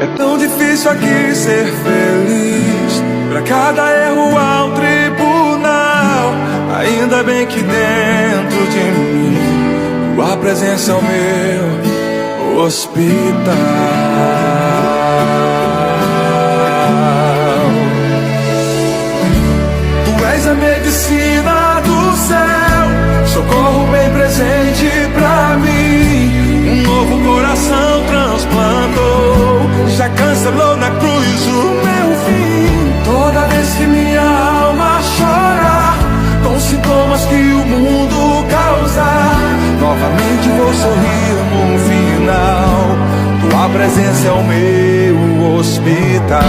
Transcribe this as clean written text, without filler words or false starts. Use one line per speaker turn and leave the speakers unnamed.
É tão difícil aqui ser feliz. Pra cada erro há um tribunal. Ainda bem que dentro de mim tua presença é o meu hospital. Tu és a medicina do céu, socorro bem presente pra mim. Um novo coração transplantou, já cancelou na cruz o meu fim. Toda vez que minha alma chora com sintomas que o mundo causa, novamente vou sorrir no final. Tua presença é o meu hospital.